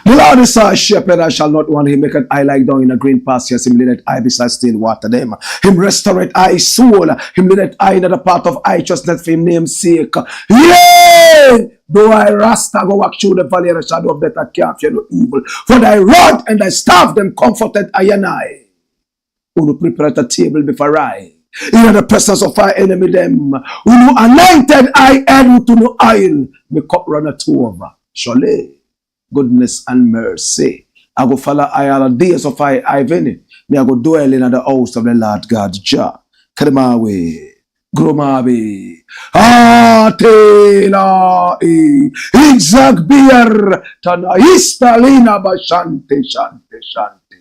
The Lord is our shepherd, I shall not want. He maketh I lie down in a green pastures. Him leadeth I beside still water them. Him restoreth I soul. Him leadeth I in the path of righteousness for him name's sake. Yea! Though I rasta go walk through the valley of the shadow of death, I can't fear no evil. For thy rod and thy staff them comforted I and I. Who prepare a table before I. In the presence of our enemy them. Who anointed I head to no oil. My cup runneth over. Surely. Goodness and mercy. I go follow I all the days of I venny. Me I go dwell in the house of the Lord God Jah. Kremawe, Gromabe, Atela, Exact beer, Tana Istalina Bashante, Shante, Shante.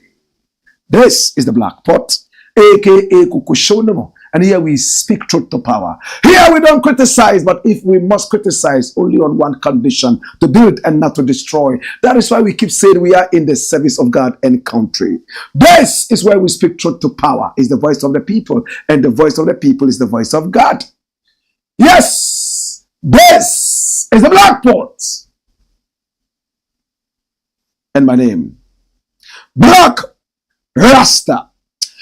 This is the Black Pot, aka Kukushonamo. And here we speak truth to power. Here we don't criticize, but if we must criticize, only on one condition, to build and not to destroy. That is why we keep saying we are in the service of God and country. This is where we speak truth to power. It's the voice of the people, and the voice of the people is the voice of God. Yes, this is the Black Pot. And my name, Blakk RASTA.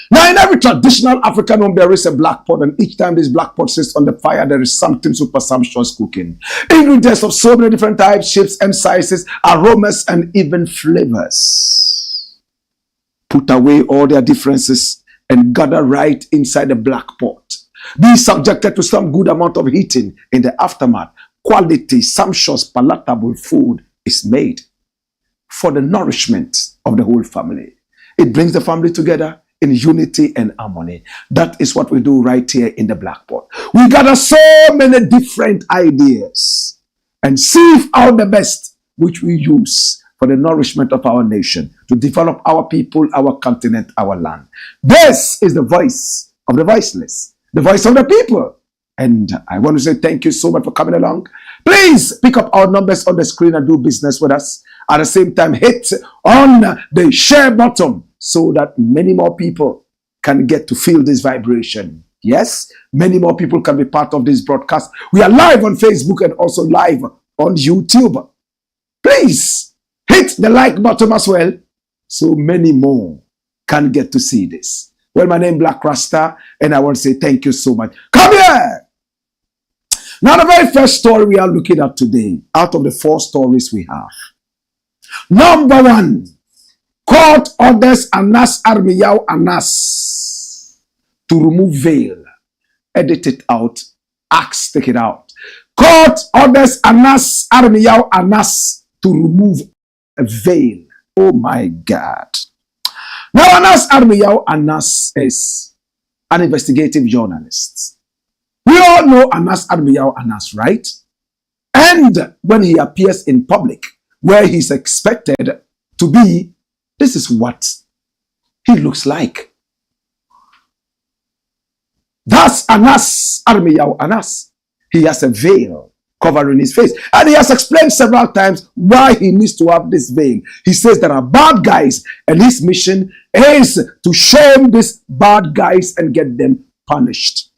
Now, in every traditional African home, there is a black pot, and each time this black pot sits on the fire, there is something super sumptuous cooking. Ingredients of so many different types, shapes, and sizes, aromas, and even flavors. Put away all their differences and gather right inside the black pot. Be subjected to some good amount of heating. In the aftermath, quality, sumptuous, palatable food is made for the nourishment of the whole family. It brings the family together in unity and harmony. That is what we do right here in the Black Pot. We gather so many different ideas and sieve out the best, which we use for the nourishment of our nation, to develop our people, our continent, our land. This is the voice of the voiceless, the voice of the people. And I want to say thank you so much for coming along. Please pick up our numbers on the screen and do business with us. At the same time, hit on the share button, so that many more people can get to feel this vibration. Yes, many more people can be part of this broadcast. We are live on Facebook and also live on YouTube. Please hit the like button as well, so many more can get to see this. Well, my name is Blakk RASTA, and I want to say thank you so much. Come here! Now, the very first story we are looking at today, out of the 4 stories we have. Number 1. Court orders Aremeyaw Anas to remove veil. Edit it out. Axe, take it out. Court orders Aremeyaw Anas to remove a veil. Oh my God. Now, Aremeyaw Anas is an investigative journalist. We all know Aremeyaw Anas, right? And when he appears in public, where he's expected to be, this is what he looks like. That's Aremeyaw Anas. He has a veil covering his face. And he has explained several times why he needs to have this veil. He says there are bad guys, and his mission is to shame these bad guys and get them punished.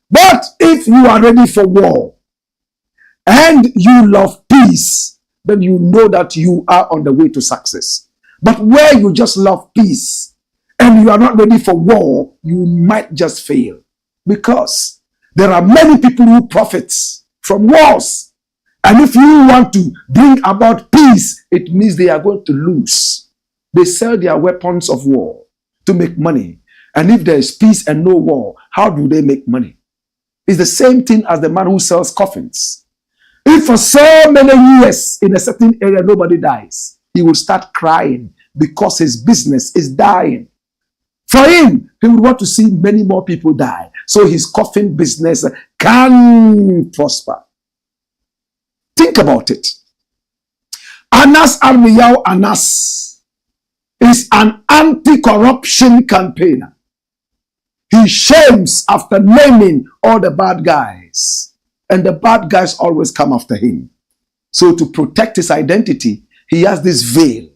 But if you are ready for war and you love peace, then you know that you are on the way to success. But where you just love peace and you are not ready for war, you might just fail. Because there are many people who profit from wars. And if you want to bring about peace, it means they are going to lose. They sell their weapons of war to make money. And if there is peace and no war, how do they make money? It's the same thing as the man who sells coffins. If for so many years in a certain area nobody dies, he will start crying because his business is dying. For him, he would want to see many more people die, so his coffin business can prosper. Think about it. Aremeyaw Anas is an anti-corruption campaigner. He shames after naming all the bad guys, and the bad guys always come after him. So to protect his identity, he has this veil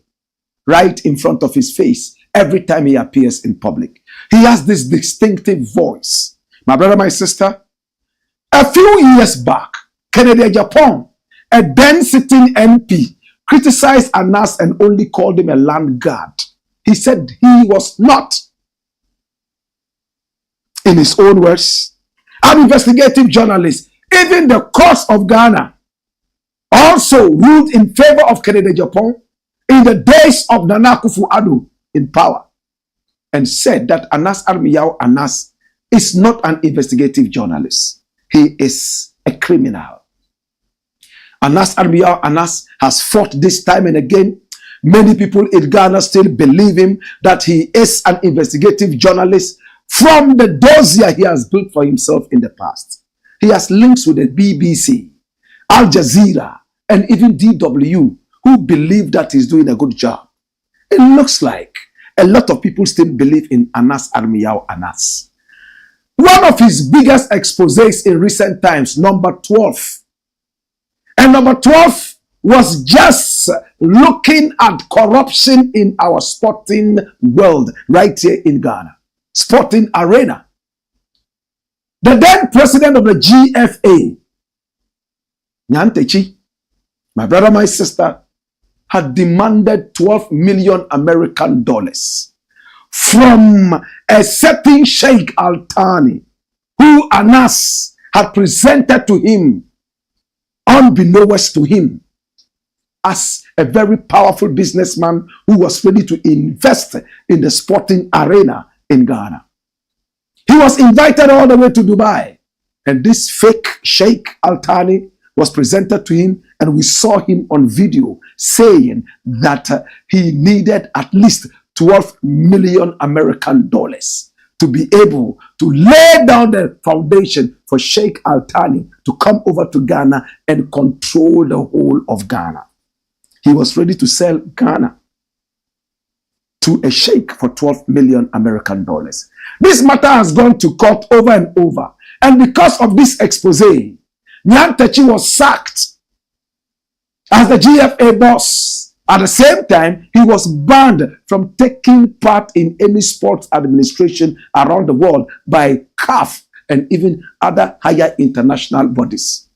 right in front of his face every time he appears in public. He has this distinctive voice. My brother, my sister, a few years back, Kennedy Japan, a then sitting MP, criticized Anas and only called him a land guard. He said he was not, in his own words, an investigative journalist. Even the courts of Ghana also ruled in favor of Kennedy Japan in the days of Nana Akufo-Addo in power, and said that Aremeyaw Anas is not an investigative journalist. He is a criminal. Aremeyaw Anas has fought this time and again. Many people in Ghana still believe him that he is an investigative journalist from the dossier he has built for himself in the past. He has links with the BBC, Al Jazeera, and even DW, who believe that he's doing a good job. It looks like a lot of people still believe in Aremeyaw Anas. One of his biggest exposés in recent times, number 12. And number 12 was just looking at corruption in our sporting world right here in Ghana. Sporting arena. The then president of the GFA, Nyantechi, my brother, my sister, had demanded 12 million American dollars from a certain Sheikh Al-Thani, who Anas had presented to him, unbeknownst to him, as a very powerful businessman who was ready to invest in the sporting arena in Ghana. He was invited all the way to Dubai, and this fake Sheikh Al-Thani was presented to him, and we saw him on video saying that he needed at least 12 million American dollars to be able to lay down the foundation for Sheikh Al-Thani to come over to Ghana and control the whole of Ghana. He was ready to sell Ghana to a sheikh for 12 million American dollars. This matter has gone to court over and over. And because of this expose, Nyantechi was sacked as the GFA boss. At the same time, he was banned from taking part in any sports administration around the world by CAF and even other higher international bodies.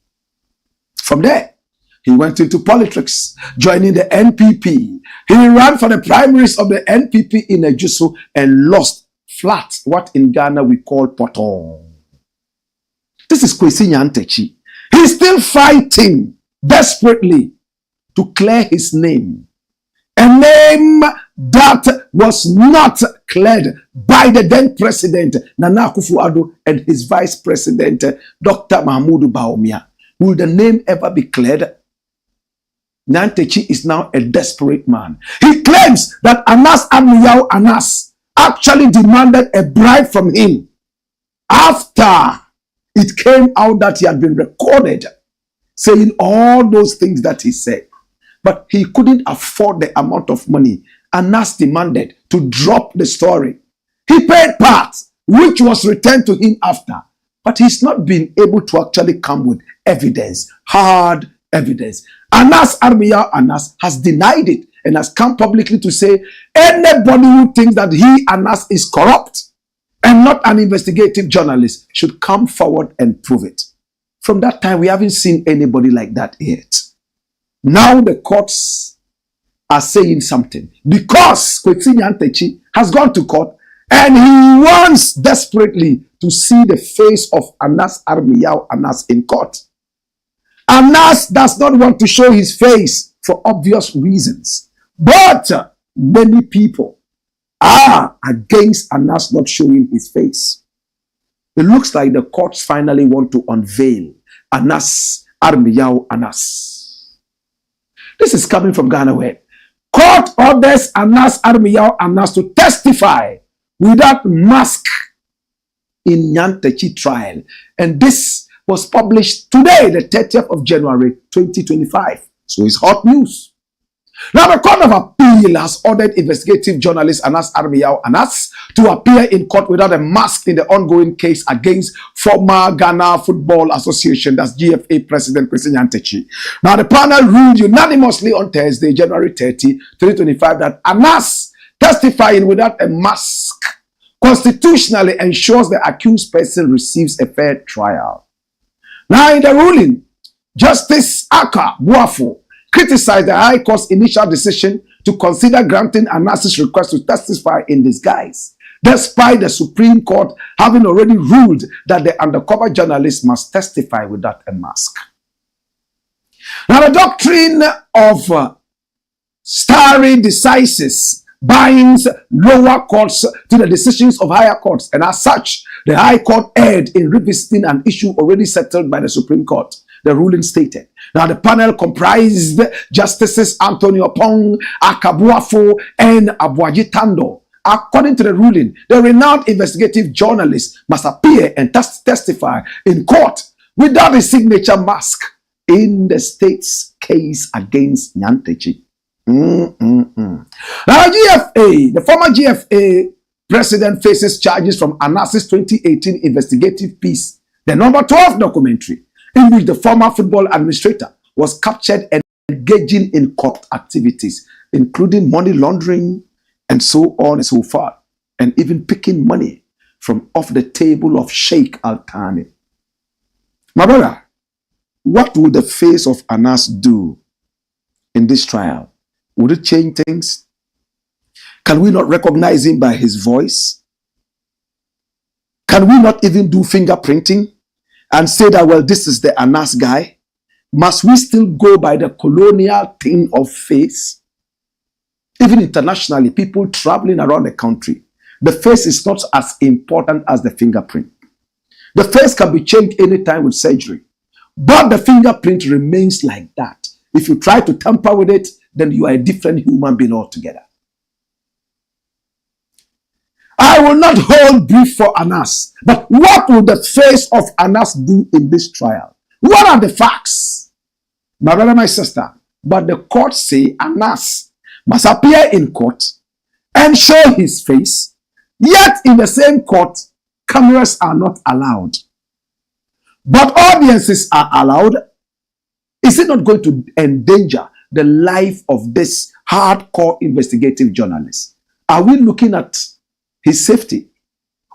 From there, he went into politics, joining the NPP. He ran for the primaries of the NPP in Ejusu and lost flat, what in Ghana we call potong. This is Kwesi Nyantechi. He's still fighting desperately to clear his name. A name that was not cleared by the then president, Nana Akufo-Addo, and his vice president, Dr. Mahmoud Bawumia. Will the name ever be cleared? Nyantechi is now a desperate man. He claims that Aremeyaw Anas actually demanded a bribe from him after it came out that he had been recorded saying all those things that he said. But he couldn't afford the amount of money Anas demanded to drop the story. He paid part, which was returned to him after. But he's not been able to actually come with evidence, hard evidence. Aremeyaw Anas has denied it and has come publicly to say anybody who thinks that he, Anas, is corrupt and not an investigative journalist should come forward and prove it. From that time, we haven't seen anybody like that yet. Now the courts are saying something because Kwesi Nyantechi has gone to court and he wants desperately to see the face of Aremeyaw Anas in court. Anas does not want to show his face for obvious reasons, but many people are against Anas not showing his face. It looks like the courts finally want to unveil Aremeyaw Anas. This is coming from Ghana Web. Court orders Aremeyaw Anas to testify without mask in Nyantechi trial. And this was published today, the 30th of January, 2025. So it's hot news. Now, the Court of Appeal has ordered investigative journalist Aremeyaw Anas to appear in court without a mask in the ongoing case against former Ghana Football Association, that's GFA President Kwesi Nyantechi. Now, the panel ruled unanimously on Thursday, January 30, 2025, that Anas testifying without a mask constitutionally ensures the accused person receives a fair trial. Now, in the ruling, Justice Aka Buafo criticized the High Court's initial decision to consider granting Anas's request to testify in disguise, despite the Supreme Court having already ruled that the undercover journalist must testify without a mask. Now, the doctrine of stare decisis binds lower courts to the decisions of higher courts, and as such, the High Court erred in revisiting an issue already settled by the Supreme Court. The ruling stated. Now, the panel comprised Justices Antonio Pong, Akabuafo, and Abuaji Tando. According to the ruling, the renowned investigative journalist must appear and testify in court without a signature mask in the state's case against Nyantechi. Now, GFA, the former GFA president, faces charges from Anas's 2018 investigative piece, the number 12 documentary, in which the former football administrator was captured and engaging in corrupt activities, including money laundering and so on and so forth, and even picking money from off the table of Sheikh Al-Thani. My brother, what would the face of Anas do in this trial? Would it change things? Can we not recognize him by his voice? Can we not even do fingerprinting and say that, well, this is the Anas guy? Must we still go by the colonial thing of face? Even internationally, people traveling around the country, the face is not as important as the fingerprint. The face can be changed anytime with surgery, but the fingerprint remains like that. If you try to tamper with it, then you are a different human being altogether. I will not hold brief for Anas, but what will the face of Anas do in this trial? What are the facts? My brother, my sister, but the court say Anas must appear in court and show his face, yet in the same court, cameras are not allowed. But audiences are allowed. Is it not going to endanger the life of this hardcore investigative journalist? Are we looking at his safety?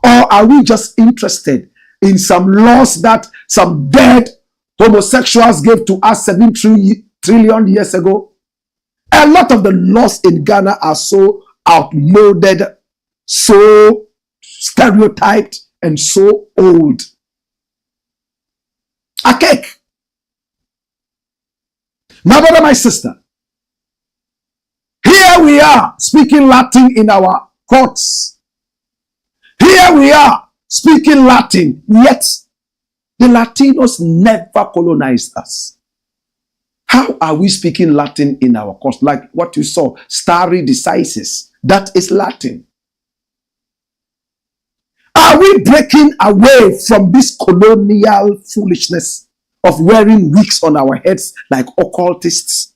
Or are we just interested in some laws that some dead homosexuals gave to us 7 trillion years ago? A lot of the laws in Ghana are so outmoded, so stereotyped, and so old. A cake. My brother, my sister, here we are speaking Latin in our courts. Here we are speaking Latin, yet the Latinos never colonized us. How are we speaking Latin in our courts? Like what you saw, stare decisis, that is Latin. Are we breaking away from this colonial foolishness of wearing wigs on our heads like occultists?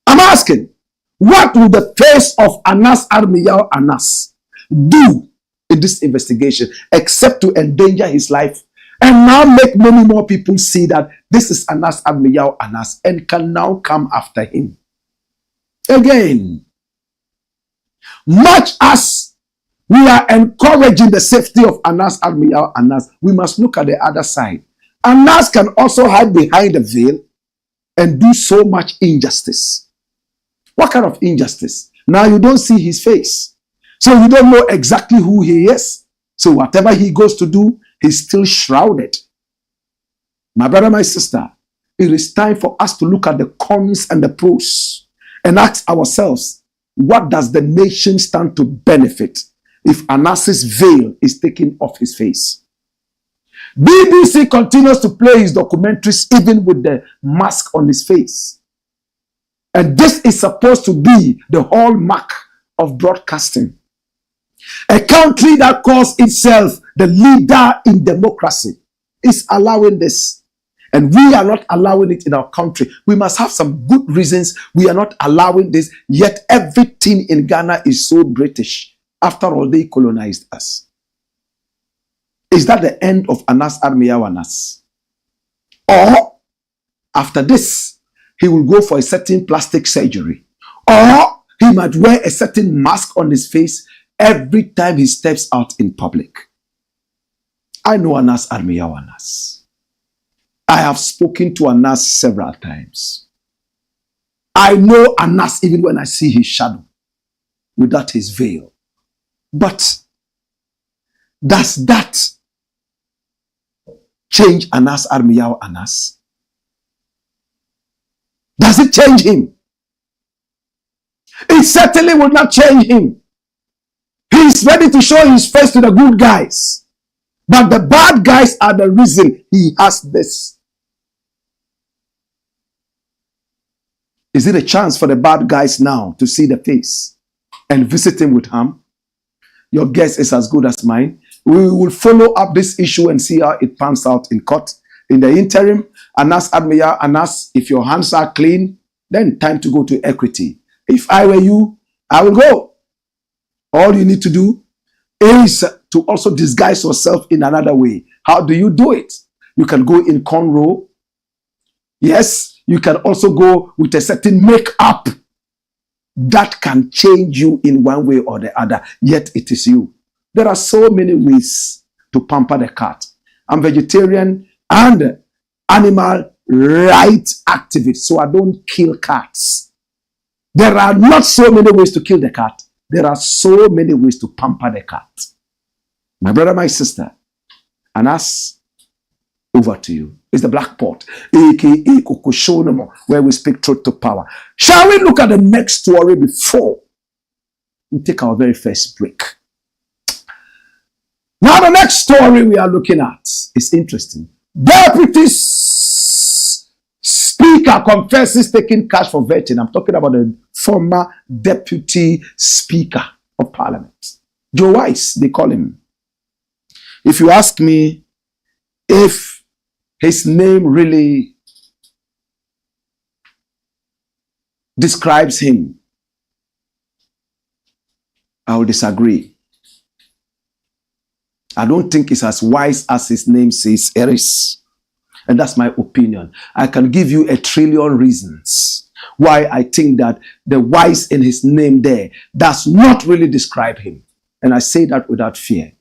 I'm asking, what will the face of Aremeyaw Anas do in this investigation except to endanger his life and now make many more people see that this is Aremeyaw Anas and can now come after him? Again, much as we are encouraging the safety of Aremeyaw Anas, we must look at the other side. Anas can also hide behind the veil and do so much injustice. What kind of injustice? Now you don't see his face, so you don't know exactly who he is. So whatever he goes to do, he's still shrouded. My brother, my sister, it is time for us to look at the cons and the pros and ask ourselves, what does the nation stand to benefit if Anas's veil is taken off his face? BBC continues to play his documentaries even with the mask on his face. And this is supposed to be the hallmark of broadcasting. A country that calls itself the leader in democracy is allowing this. And we are not allowing it in our country. We must have some good reasons we are not allowing this. Yet everything in Ghana is so British. After all, they colonized us. Is that the end of Aremeyaw Anas? Or after this, he will go for a certain plastic surgery. Or he might wear a certain mask on his face every time he steps out in public. I know Aremeyaw Anas. I have spoken to Anas several times. I know Anas even when I see his shadow, without his veil. But does that change Anas, Aremeyaw Anas? Does it change him? It certainly will not change him. He is ready to show his face to the good guys. But the bad guys are the reason he has this. Is it a chance for the bad guys now to see the face and visit him with harm? Your guess is as good as mine. We will follow up this issue and see how it pans out in court. In the interim, Anas, Aremeyaw Anas, if your hands are clean, then time to go to equity. If I were you, I will go. All you need to do is to also disguise yourself in another way. How do you do it? You can go in cornrow. Yes, you can also go with a certain makeup that can change you in one way or the other, yet it is you. There are so many ways to pamper the cat. I'm vegetarian and animal rights activist, so I don't kill cats. There are not so many ways to kill the cat. There are so many ways to pamper the cat. My brother, my sister, Anas, over to you. It's the Black Pot, aka Kokoshonomo, where we speak truth to power. Shall we look at the next story before we take our very first break? Now, the next story we are looking at is interesting. Deputy Speaker confesses taking cash for vetting. I'm talking about the former Deputy Speaker of Parliament. Joe Wise, they call him. If you ask me if his name really describes him, I will disagree. I don't think it's as wise as his name says it is. And that's my opinion. I can give you a trillion reasons why I think that the wise in his name there does not really describe him. And I say that without fear.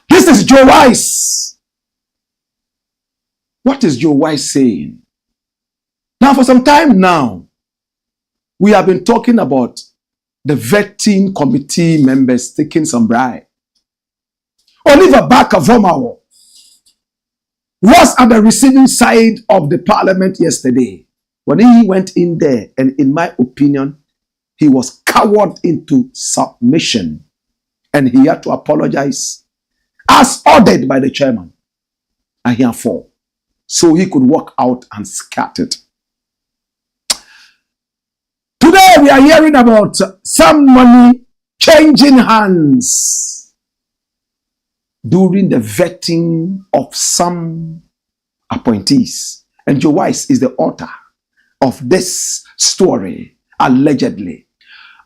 This is Joe Wise. What is Joe Wise saying? Now, for some time now, we have been talking about the vetting committee members taking some bribe. Oliver Barker-Vormawor was at the receiving side of the parliament yesterday when he went in there, and in my opinion, he was cowered into submission and he had to apologize as ordered by the chairman, and he fall, so he could walk out unscathed. Today we are hearing about some money changing hands during the vetting of some appointees. And Joe Wise is the author of this story, allegedly.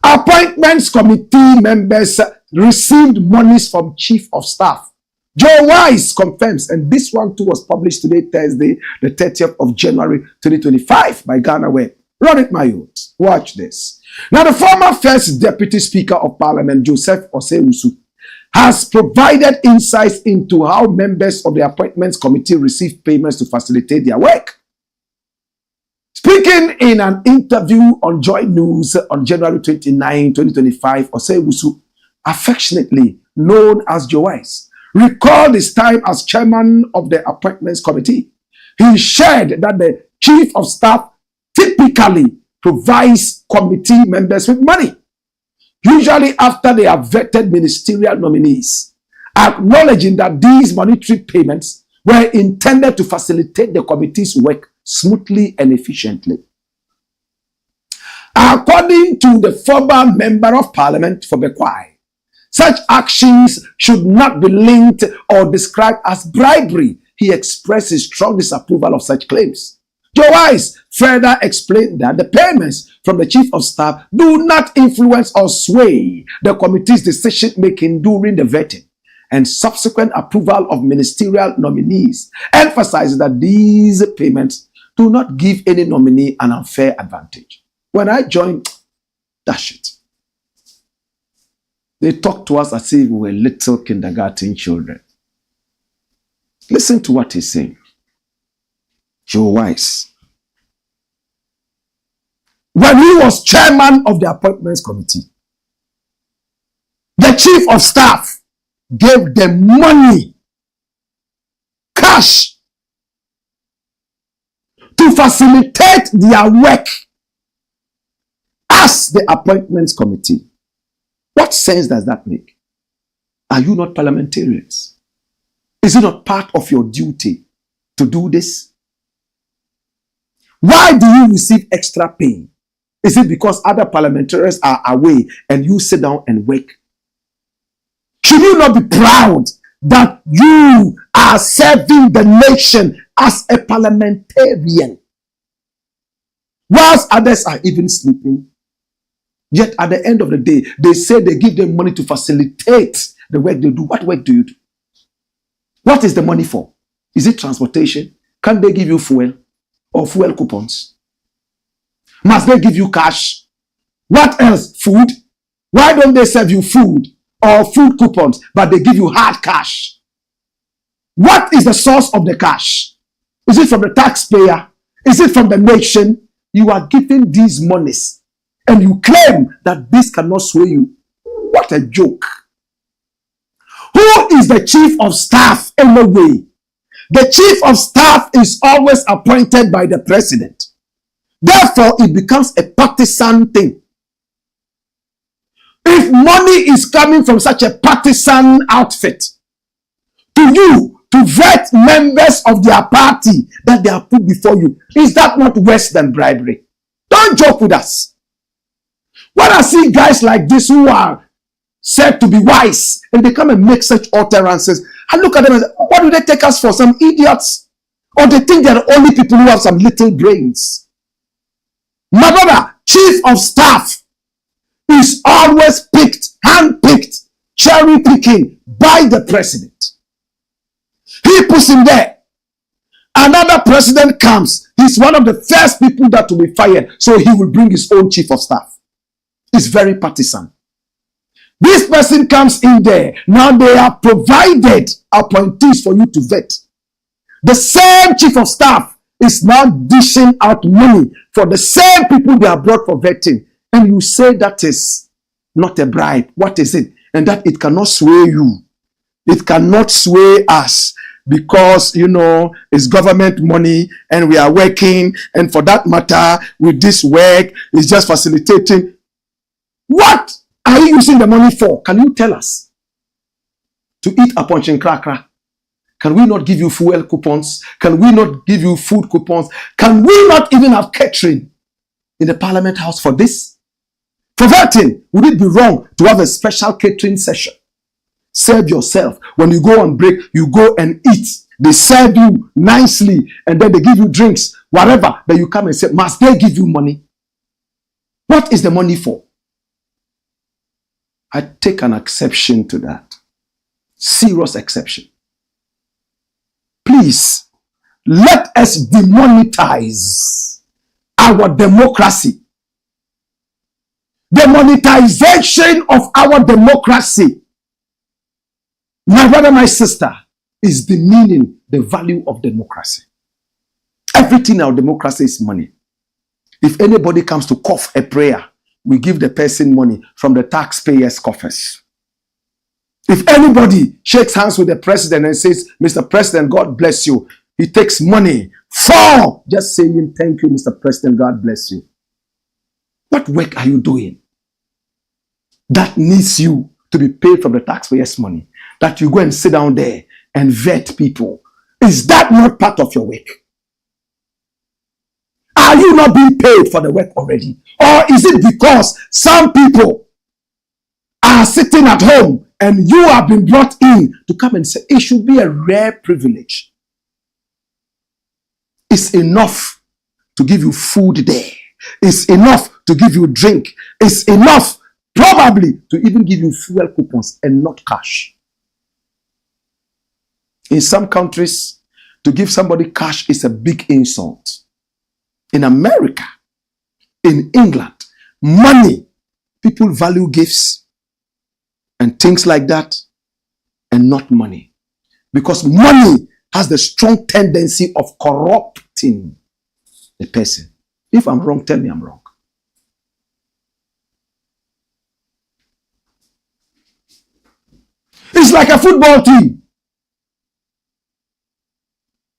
Appointments committee members received monies from chief of staff. Joe Wise confirms, and this one too was published today, Thursday, the 30th of January 2025 by Ghana Web. Run it, my youth. Watch this. Now, the former first Deputy Speaker of Parliament, Joseph Osei-Usu, has provided insights into how members of the Appointments Committee receive payments to facilitate their work. Speaking in an interview on Joy News on January 29, 2025, Osei-Usu, affectionately known as Joe Wise, recalled his time as chairman of the Appointments Committee. He shared that the chief of staff typically provides committee members with money, usually after they have vetted ministerial nominees, acknowledging that these monetary payments were intended to facilitate the committee's work smoothly and efficiently. According to the former member of parliament for Bekwai, such actions should not be linked or described as bribery. He expressed his strong disapproval of such claims. Joe Wise further explained that the payments from the chief of staff do not influence or sway the committee's decision-making during the vetting and subsequent approval of ministerial nominees, emphasizing that these payments do not give any nominee an unfair advantage. When I joined, that shit, they talked to us as if we were little kindergarten children. Listen to what he's saying. You're wise. When he was chairman of the appointments committee, the chief of staff gave them money, cash, to facilitate their work as the appointments committee. What sense does that make? Are you not parliamentarians? Is it not part of your duty to do this? Why do you receive extra pay? Is it because other parliamentarians are away and you sit down and work? Should you not be proud that you are serving the nation as a parliamentarian? Whilst others are even sleeping, yet at the end of the day, they say they give them money to facilitate the work they do. What work do you do? What is the money for? Is it transportation? Can they give you fuel or fuel coupons? Must they give you cash? What else? Food? Why don't they serve you food or food coupons, but they give you hard cash? What is the source of the cash? Is it from the taxpayer? Is it from the nation? You are given these monies and you claim that this cannot sway you. What a joke. Who is the chief of staff anyway? The chief of staff is always appointed by the president. Therefore, it becomes a partisan thing. If money is coming from such a partisan outfit to you to vet members of their party that they have put before you, is that not worse than bribery? Don't joke with us. When I see guys like this who are said to be wise and they come and make such utterances, I look at them and say, what do they take us for? Some idiots? Or they think they're the only people who have some little brains? My brother, chief of staff is always picked, hand-picked, cherry-picking by the president. He puts him there. Another president comes. He's one of the first people that will be fired. So he will bring his own chief of staff. It's very partisan. This person comes in there. Now they have provided appointees for you to vet. The same chief of staff is now dishing out money for the same people they have brought for vetting. And you say that is not a bribe. What is it? And that it cannot sway you. It cannot sway us because, you know, it's government money and we are working. And for that matter, with this work, it's just facilitating. What are you using the money for? Can you tell us? To eat a punching cracker? Can we not give you fuel coupons? Can we not give you food coupons? Can we not even have catering in the Parliament House for this? For vetting, would it be wrong to have a special catering session? Serve yourself. When you go on break, you go and eat. They serve you nicely and then they give you drinks, whatever. Then you come and say, must they give you money? What is the money for? I take an exception to that. Serious exception. Please, let us demonetize our democracy. The monetization of our democracy, my brother, my sister, is demeaning the value of democracy. Everything in our democracy is money. If anybody comes to cough a prayer, we give the person money from the taxpayers' coffers. If anybody shakes hands with the president and says, Mr. President, God bless you, he takes money for just saying, thank you, Mr. President, God bless you. What work are you doing that needs you to be paid from the taxpayers' money? That you go and sit down there and vet people. Is that not part of your work? Are you not being paid for the work already? Or is it because some people are sitting at home and you have been brought in to come and say, it should be a rare privilege. It's enough to give you food there. It's enough to give you drink. It's enough probably to even give you fuel coupons and not cash. In some countries, to give somebody cash is a big insult. In America, in England, money, people value gifts and things like that, and not money. Because money has the strong tendency of corrupting the person. If I'm wrong, tell me I'm wrong. It's like a football team.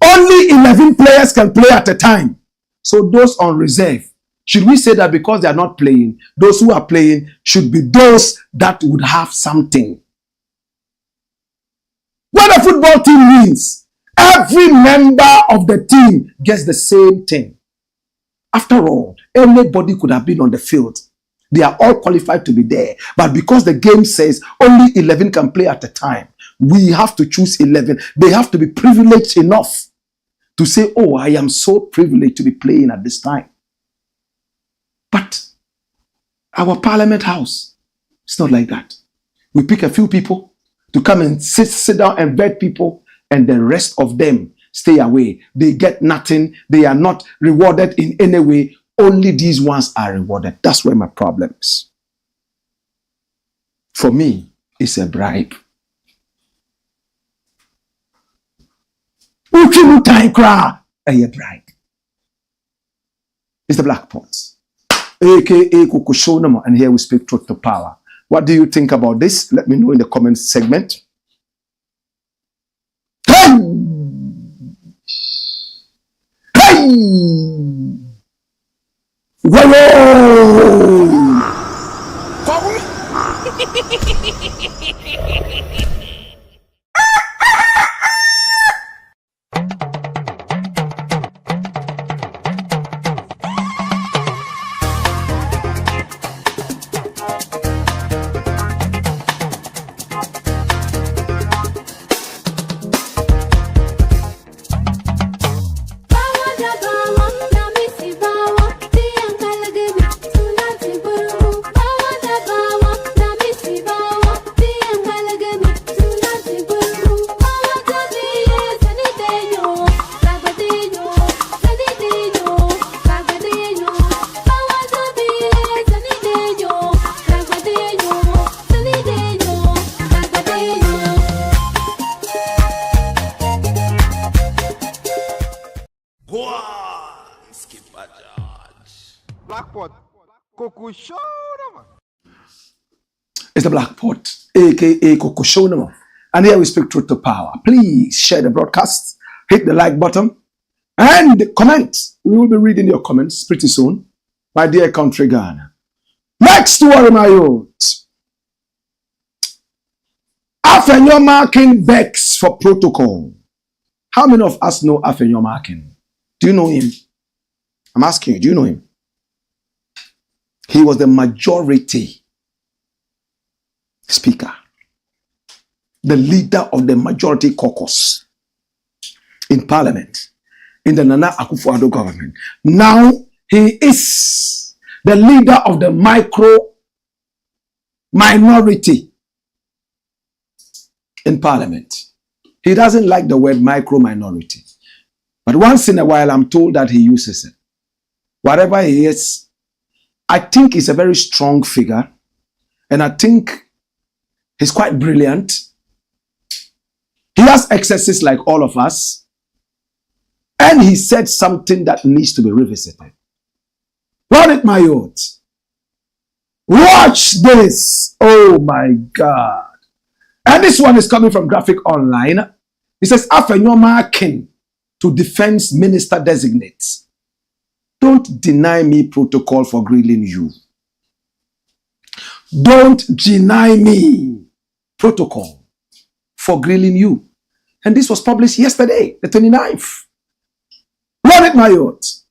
Only 11 players can play at a time. So those on reserve, should we say that because they are not playing, those who are playing should be those that would have something? When a football team wins, every member of the team gets the same thing. After all, anybody could have been on the field. They are all qualified to be there. But because the game says only 11 can play at a time, we have to choose 11. They have to be privileged enough to say, oh, I am so privileged to be playing at this time. But our parliament house, it's not like that. We pick a few people to come and sit down and vet people, and the rest of them stay away. They get nothing. They are not rewarded in any way. Only these ones are rewarded. That's where my problem is. For me, it's a bribe. Time cry, a bribe. It's the black pots, aka Kukushonamo, and here we speak truth to power. What do you think about this? Let me know in the comments segment. Hey! Hey! Whoa! It's the black pot, aka Kukushonamo. And here we speak truth to power. Please share the broadcast, hit the like button, and comment. We will be reading your comments pretty soon, my dear country Ghana. Next to Aremeyaw, Afenyo-Markin begs for protocol. How many of us know Afenyo-Markin? Do you know him? I'm asking you, do you know him? He was the majority speaker, the leader of the majority caucus in parliament, in the Nana Akufo-Addo government. Now he is the leader of the minority in parliament. He doesn't like the word micro-minority, but once in a while I'm told that he uses it. Whatever he is, I think he's a very strong figure, and I think he's quite brilliant. He has excesses like all of us, and he said something that needs to be revisited. Run it, my youth. Watch this. Oh my God. And this one is coming from Graphic Online. It says, Afenyo-Markin to Defense Minister designates. Don't deny me protocol for grilling you. Don't deny me protocol for grilling you. And this was published yesterday, the 29th. Run it, my youth.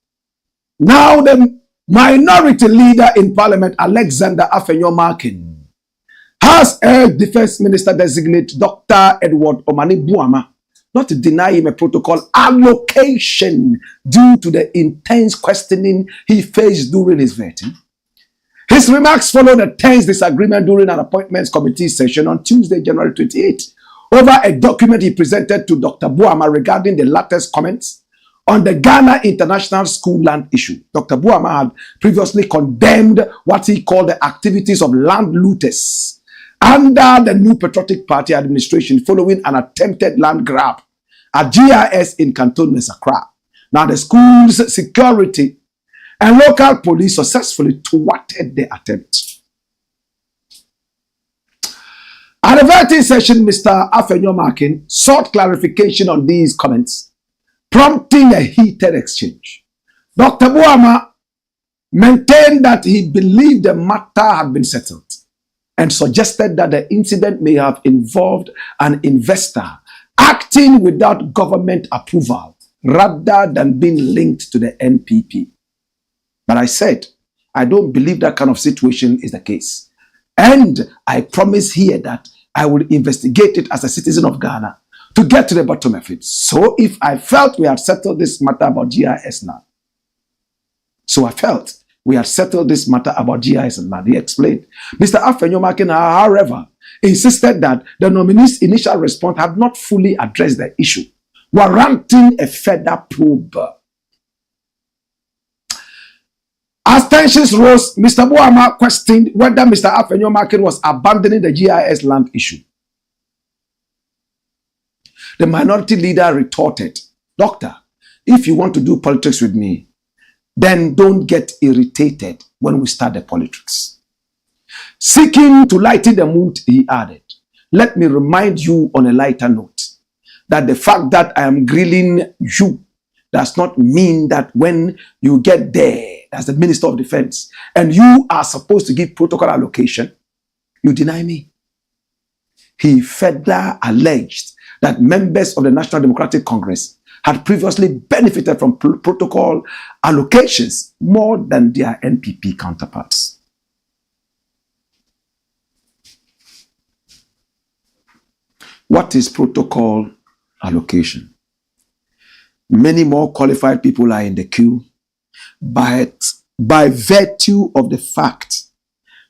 Now the minority leader in parliament, Alexander Afenyo-Markin, has urged Defense Minister designate Dr. Edward Omani Buama not to deny him a protocol allocation due to the intense questioning he faced during his vetting. His remarks followed a tense disagreement during an appointments committee session on Tuesday, January 28, over a document he presented to Dr. Buama regarding the latter's comments on the Ghana International School land issue. Dr. Buama had previously condemned what he called the activities of land looters under the new Patriotic Party administration following an attempted land grab at GIS in Cantonment, Accra. Now, the school's security and local police successfully thwarted the attempt. At the vetting session, Mr. Afenyo-Markin sought clarification on these comments, prompting a heated exchange. Dr. Buama maintained that he believed the matter had been settled and suggested that the incident may have involved an investor acting without government approval rather than being linked to the NPP. But I said, I don't believe that kind of situation is the case. And I promise here that I will investigate it as a citizen of Ghana to get to the bottom of it. So if I felt we had settled this matter about GIS now, he explained. Mr. Afenyo-Markin, however, insisted that the nominee's initial response had not fully addressed the issue, warranting a further probe. As tensions rose, Mr. Buama questioned whether Mr. Afenyo-Markin was abandoning the GIS land issue. The minority leader retorted, Doctor, if you want to do politics with me, then don't get irritated when we start the politics. Seeking to lighten the mood, he added, let me remind you on a lighter note that the fact that I am grilling you does not mean that when you get there as the Minister of Defense and you are supposed to give protocol allocation, you deny me. He further alleged that members of the National Democratic Congress had previously benefited from protocol allocations more than their NPP counterparts. What is protocol allocation? Many more qualified people are in the queue, but by virtue of the fact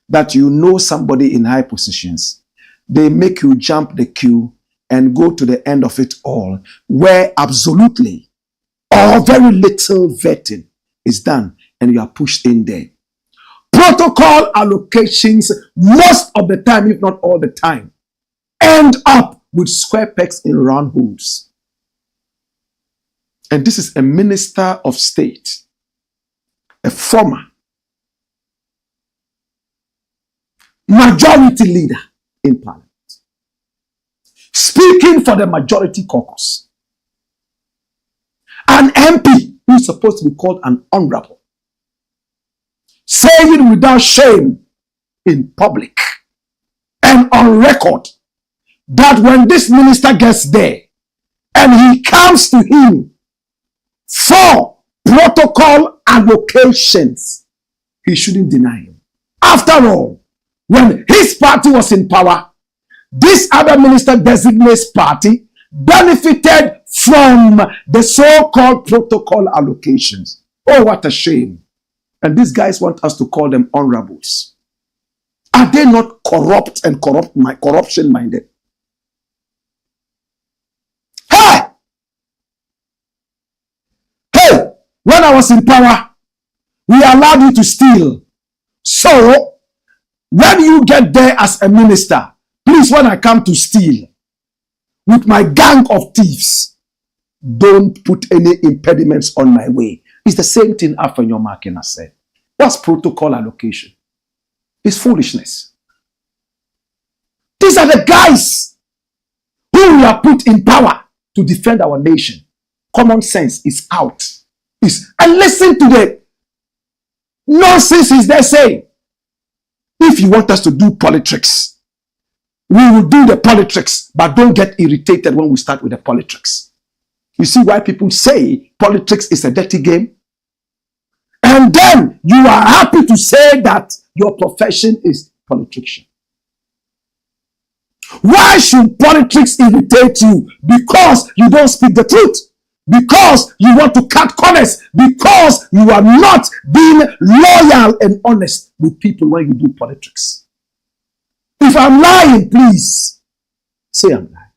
that you know somebody in high positions, they make you jump the queue and go to the end of it all, where absolutely or very little vetting is done and you are pushed in there. Protocol allocations, most of the time, if not all the time, end up with square pegs in round holes. And this is a minister of state, a former majority leader in parliament, speaking for the majority caucus. An MP who is supposed to be called an honorable, saying without shame in public and on record that when this minister gets there and he comes to him for protocol allocations, he shouldn't deny him. After all, when his party was in power, this other minister designates party benefited from the so-called protocol allocations. Oh, what a shame. And these guys want us to call them honorables. Are they not corrupt and corruption minded? Hey, when I was in power, we allowed you to steal. So, when you get there as a minister, please, when I come to steal with my gang of thieves, don't put any impediments on my way. It's the same thing Afenyo-Markin has said. That's protocol allocation. It's foolishness. These are the guys who we are put in power to defend our nation. Common sense is out. And listen to the nonsense is they say. If you want us to do politics, we will do the politics, but don't get irritated when we start with the politics. You see why people say politics is a dirty game? And then you are happy to say that your profession is politician. Why should politics irritate you? Because you don't speak the truth. Because you want to cut corners. Because you are not being loyal and honest with people when you do politics. If I'm lying, please say I'm lying.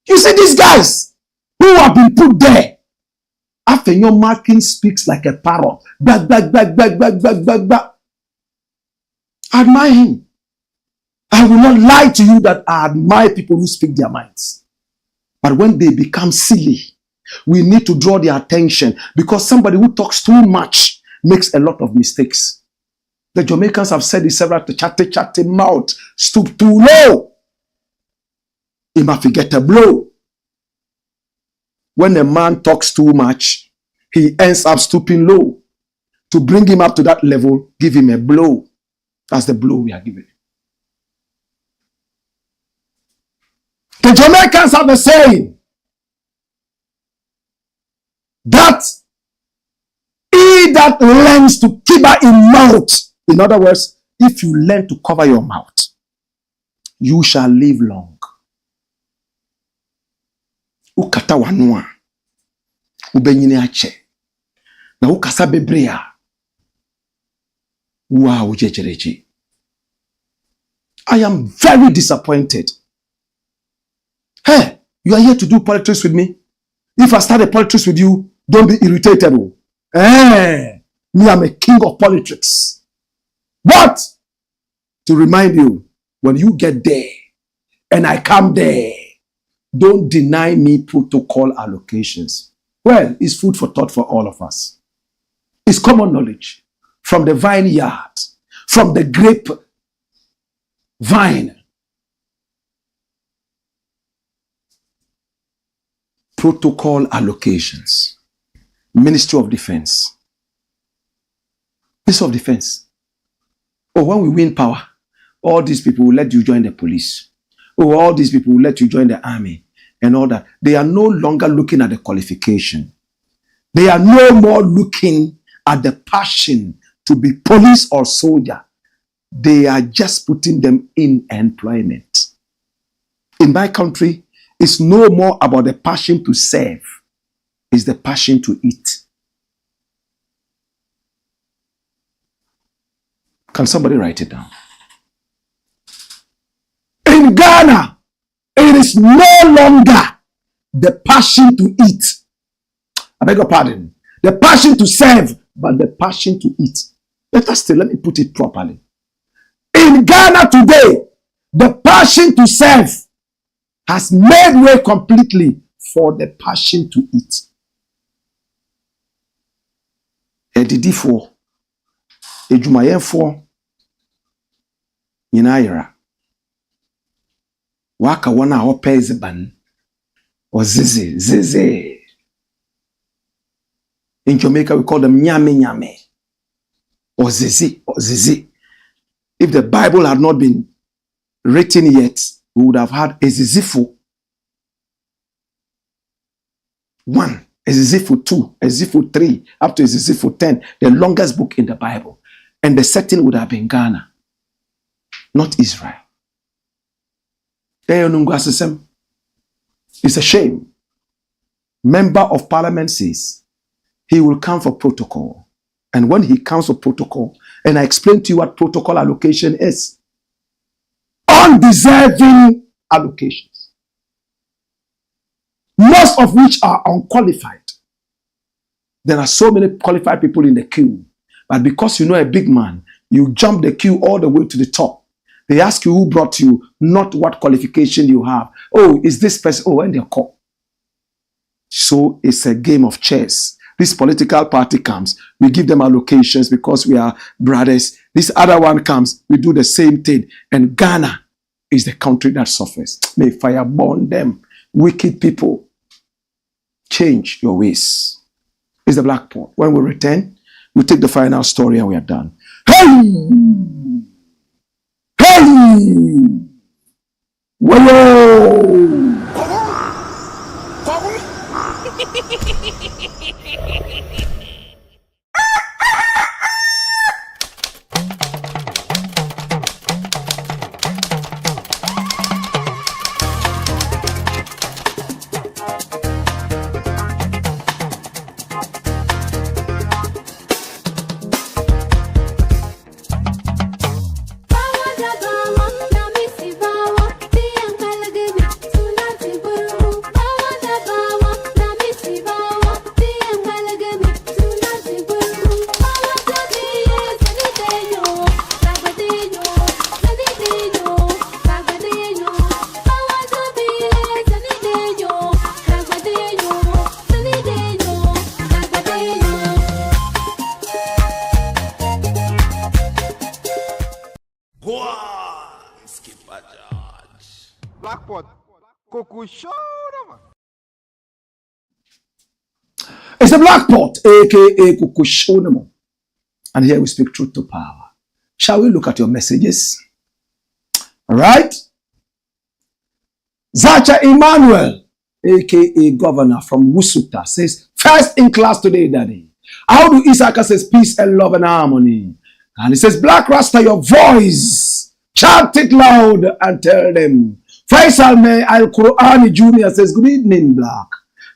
You see these guys who have been put there. Afenyo-Markin speaks like a parrot. Bag, bag, bag, bag, bag, bag, bag, bag. I admire him. I will not lie to you that I admire people who speak their minds. But when they become silly, we need to draw their attention, because somebody who talks too much makes a lot of mistakes. The Jamaicans have said it several times, chatty mouth, stoop too low. He must get a blow. When a man talks too much, he ends up stooping low. To bring him up to that level, give him a blow. That's the blow we are giving. The Jamaicans have a saying that he that learns to keep in mouth, in other words, if you learn to cover your mouth, you shall live long. Ukata wanua, ubenyine ache, na ukasa bebrea, wow, jejereji. I am very disappointed. Hey, you are here to do politics with me? If I start a politics with you, don't be irritated. Hey, me, I'm a king of politics. But to remind you, when you get there and I come there, don't deny me protocol allocations. Well, it's food for thought for all of us. It's common knowledge from the vineyard, from the grape vine. Protocol allocations. Ministry of Defense. Ministry of Defense. Oh, when we win power, all these people will let you join the police. Oh, all these people will let you join the army and all that. They are no longer looking at the qualification. They are no more looking at the passion to be police or soldier. They are just putting them in employment. In my country, it's no more about the passion to serve. It's the passion to eat. Can somebody write it down? In Ghana, it is no longer the passion to eat. I beg your pardon. The passion to serve, but the passion to eat. Let me put it properly. In Ghana today, the passion to serve has made way completely for the passion to eat. Edidifo, ejumayefo, yinaira. Waka wana hopeze ban, or zizi. In Jamaica, we call them nyame, or zizi. If the Bible had not been written yet, we would have had Ezizifu 1, Ezizifu 2, Ezizifu 3, up to Ezizifu 10, the longest book in the Bible. And the setting would have been Ghana, not Israel. It's a shame. Member of Parliament says he will come for protocol. And when he comes for protocol, and I explain to you what protocol allocation is, undeserving allocations, most of which are unqualified. There are so many qualified people in the queue, but because you know a big man, you jump the queue all the way to the top. They ask you who brought you, not what qualification you have. Oh, is this person? Oh, and they're called. So it's a game of chess. This political party comes, we give them allocations because we are brothers. This other one comes, we do the same thing. And Ghana is the country that suffers. May fire burn them. Wicked people, change your ways. It's the Blakk Pot. When we return, we take the final story and we are done. Hey! Hey! Whoa! It's a black pot, aka Kukushonemo. And here we speak truth to power. Shall we look at your messages? All right. Zacha Emmanuel, aka Governor from Wusuta, says, first in class today, Daddy. How do Isaka says peace and love and harmony? And he says, Black Rasta, your voice. Chant it loud and tell them. Faisal May Al-Qur'ani Jr. says, good evening, Black.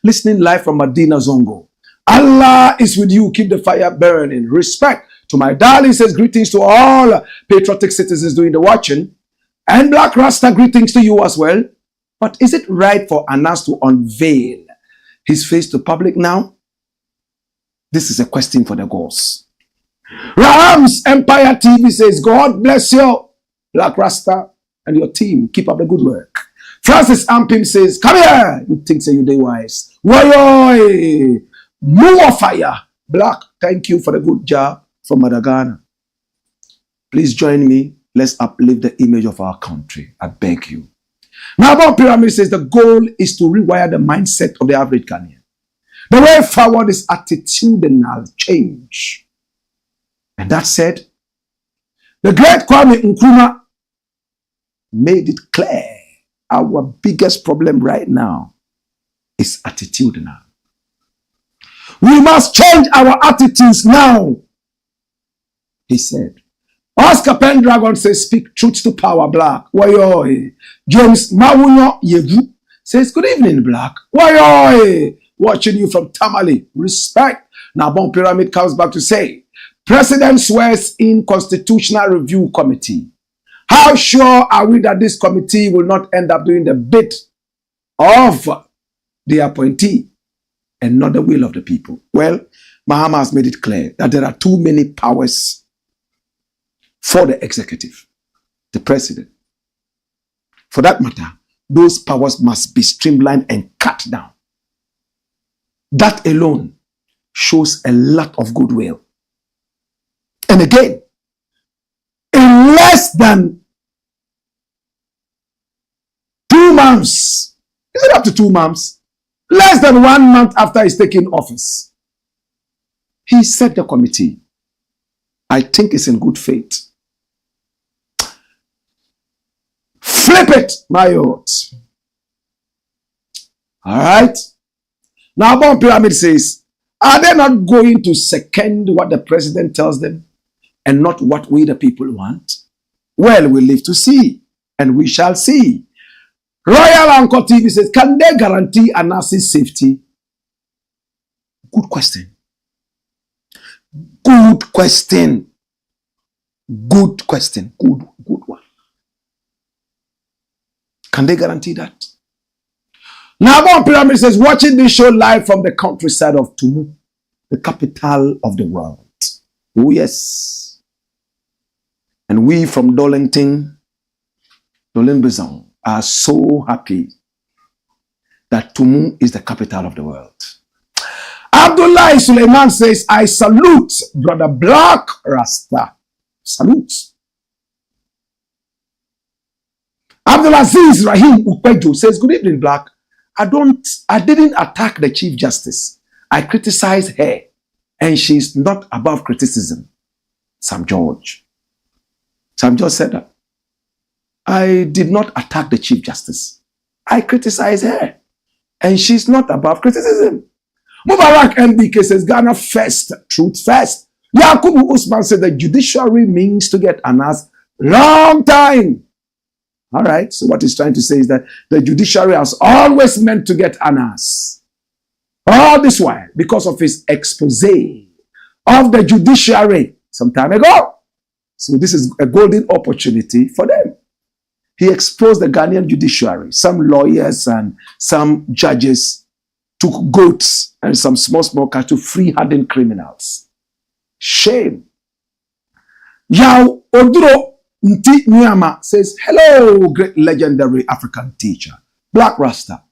Listening live from Medina Zongo. Allah is with you. Keep the fire burning. Respect to my darling. Says, greetings to all patriotic citizens doing the watching. And Black Rasta, greetings to you as well. But is it right for Anas to unveil his face to public now? This is a question for the gods. Raham's Empire TV says, God bless you, Black Rasta, and your team. Keep up the good work. Francis Ampim says, come here. You think so you do wise. Woyoy. More fire. Black, thank you for the good job from Madagana. Please join me. Let's uplift the image of our country. I beg you. Now, about Pyramid says the goal is to rewire the mindset of the average Ghanaian. The way forward is attitudinal change. And that said, the great Kwame Nkrumah made it clear our biggest problem right now is attitudinal. We must change our attitudes now, he said. Oscar Pendragon says, speak truth to power, Black. Wayoy. James Mawunyo Yevu says, good evening, Black. Wayoy. Watching you from Tamale. Respect. Now, Bon Pyramid comes back to say, President swears in Constitutional Review Committee. How sure are we that this committee will not end up doing the bit of the appointee and not the will of the people? Well, Mahama has made it clear that there are too many powers for the executive, the president. For that matter, those powers must be streamlined and cut down. That alone shows a lot of goodwill. And again, in less than 2 months, is it up to 2 months? Less than 1 month after he's taken office, he set the committee. I think it's in good faith. Flip it, my youth. All right. Now, Bon Pyramid says, are they not going to second what the president tells them and not what we the people want? Well, we live to see, and we shall see. Royal Anchor TV says, can they guarantee Anas's safety? Good question. Good question. Good question. Good one. Can they guarantee that? Now, Bon Pyramid says, watching this show live from the countryside of Tumu, the capital of the world. Oh, yes. And we from Dollington, Dolenbezon, are so happy that Tumu is the capital of the world. Abdullah Suleiman says, I salute Brother Black Rasta. Salute. Abdulaziz Rahim Ukwejo says, good evening, Black. I didn't attack the Chief Justice. I criticized her, and she's not above criticism. Sam George said that. I did not attack the Chief Justice. I criticized her, and she's not above criticism. Mubarak NBK says, Ghana first, truth first. Yakubu Usman said the judiciary means to get Anas long time. All right, so what he's trying to say is that the judiciary has always meant to get Anas. All this while, because of his expose of the judiciary some time ago. So this is a golden opportunity for them. He exposed the Ghanaian judiciary. Some lawyers and some judges took goats and some small cats to free hardened criminals. Shame. Yao Oduro Nti Nyama says, hello, great legendary African teacher. Black Rasta,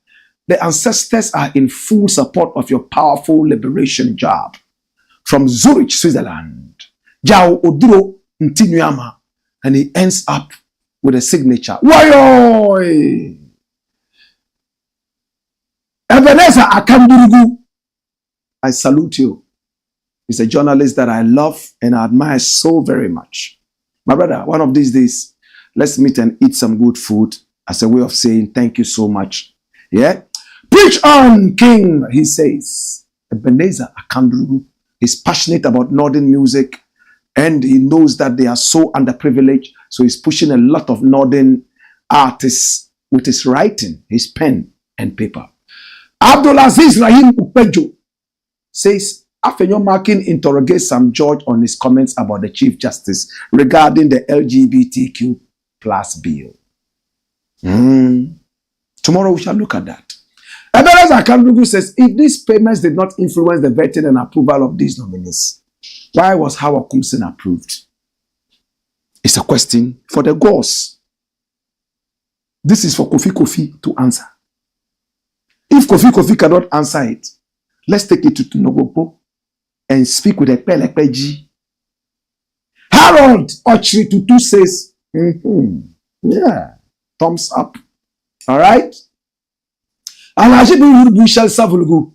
the ancestors are in full support of your powerful liberation job. From Zurich, Switzerland. Yao Oduro Nti Nyama. And he ends up with a signature. Wayoy! Ebenezer Akandurugu, I salute you. He's a journalist that I love and I admire so very much. My brother, one of these days, let's meet and eat some good food as a way of saying thank you so much. Yeah? Preach on, King, he says. Ebenezer Akandurugu is passionate about Northern music and he knows that they are so underprivileged. So he's pushing a lot of Northern artists with his writing, his pen and paper. Abdulaziz Rahim Upejo says, Afenyo-Markin interrogates Sam George on his comments about the Chief Justice regarding the LGBTQ plus bill. Tomorrow we shall look at that. Ebenezer Akandurugu says, if these payments did not influence the vetting and approval of these nominees, why was Howard Kumsin approved? It's a question for the gods. This is for Kofi to answer. If Kofi cannot answer it, let's take it to Tunogopo and speak with the Pelepeji. Harold Ochri Tutu says, yeah, thumbs up. All right? Alajibu Yurubushal Savulugu.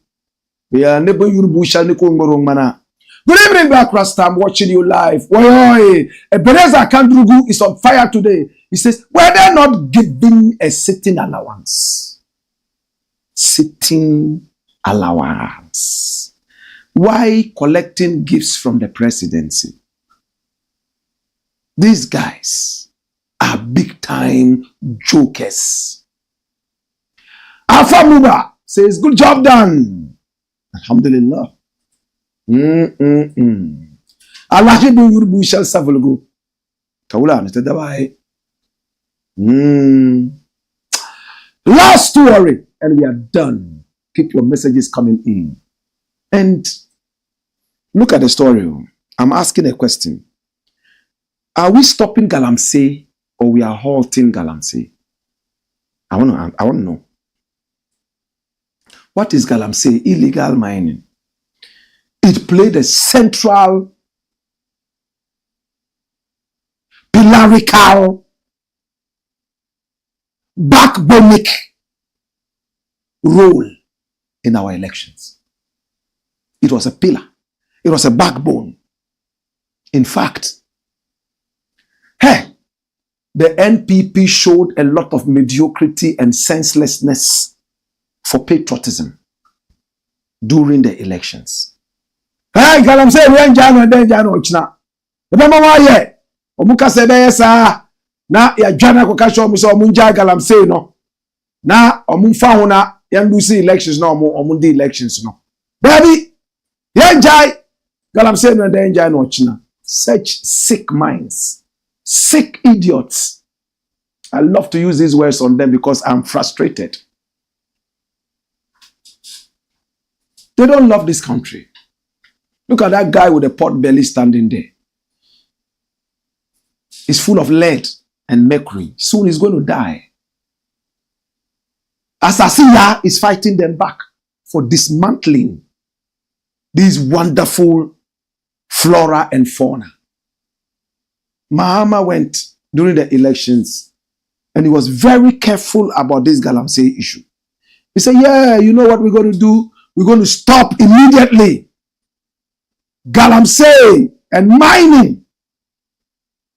We are Nebo Yurubushal Nikongorong Mana. Good evening, Blakk RASTA. I'm watching you live. Ebenezer Akandurugu is on fire today. He says, were they not giving a sitting allowance? Sitting allowance. Why collecting gifts from the presidency? These guys are big time jokers. Alpha Muba says, good job done. Alhamdulillah. Alajibu Yurubu shall Savulugu. Kaula, Nitadabai. Last story, and we are done. Keep your messages coming in. And look at the story. I'm asking a question. Are we stopping Galamsey or we are halting Galamsey? I want to know. What is Galamsey? Illegal mining. It played a central, pillarical, backbonic role in our elections. It was a pillar. It was a backbone. In fact, the NPP showed a lot of mediocrity and senselessness for patriotism during the elections. Hey, Galamsey, we ain't jano and then jano ochna. Remember why ye? Omuka sebe yesa na ya jana ko kasho omuso omunja Galamsey no. Na omunfa hona yandusi elections no omundi elections no. Baby, ye jai Galamsey no then jano ochna. Such sick minds. Sick idiots. I love to use these words on them because I'm frustrated. They don't love this country. Look at that guy with a pot belly standing there. He's full of lead and mercury. Soon he's going to die. Asasiya is fighting them back for dismantling these wonderful flora and fauna. Mahama went during the elections and he was very careful about this Galamsey issue. He said, yeah, you know what we're going to do? We're going to stop immediately Galamsey and mining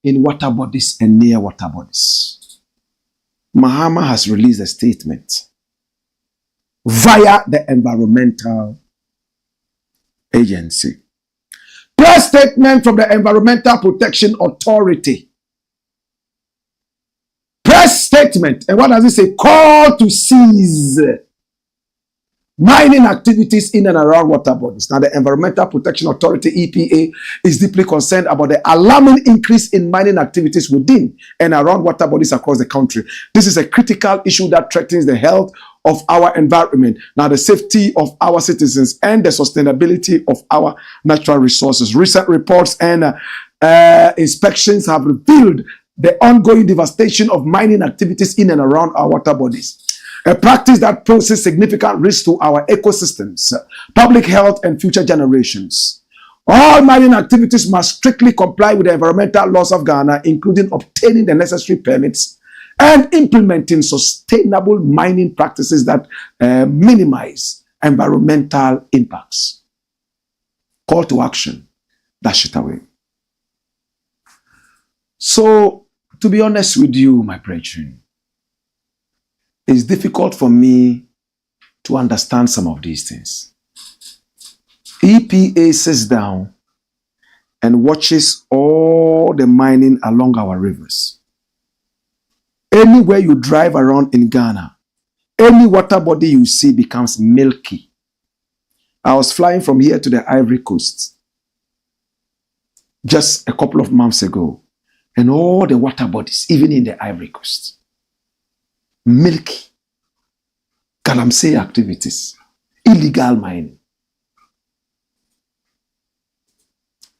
in water bodies and near water bodies. Mahama has released a statement via the Environmental Agency. Press statement from the Environmental Protection Authority. Press statement. And what does it say? Call to cease mining activities in and around water bodies. Now, the Environmental Protection Authority, EPA, is deeply concerned about the alarming increase in mining activities within and around water bodies across the country. This is a critical issue that threatens the health of our environment, now the safety of our citizens, and the sustainability of our natural resources. Recent reports and inspections have revealed the ongoing devastation of mining activities in and around our water bodies. A practice that poses significant risk to our ecosystems, public health, and future generations. All mining activities must strictly comply with the environmental laws of Ghana, including obtaining the necessary permits and implementing sustainable mining practices that minimize environmental impacts. Call to action, dash it away. So, to be honest with you, my brethren, it's difficult for me to understand some of these things. EPA sits down and watches all the mining along our rivers. Anywhere you drive around in Ghana, any water body you see becomes milky. I was flying from here to the Ivory Coast just a couple of months ago, and all the water bodies, even in the Ivory Coast, milky. Galamsey activities, illegal mining.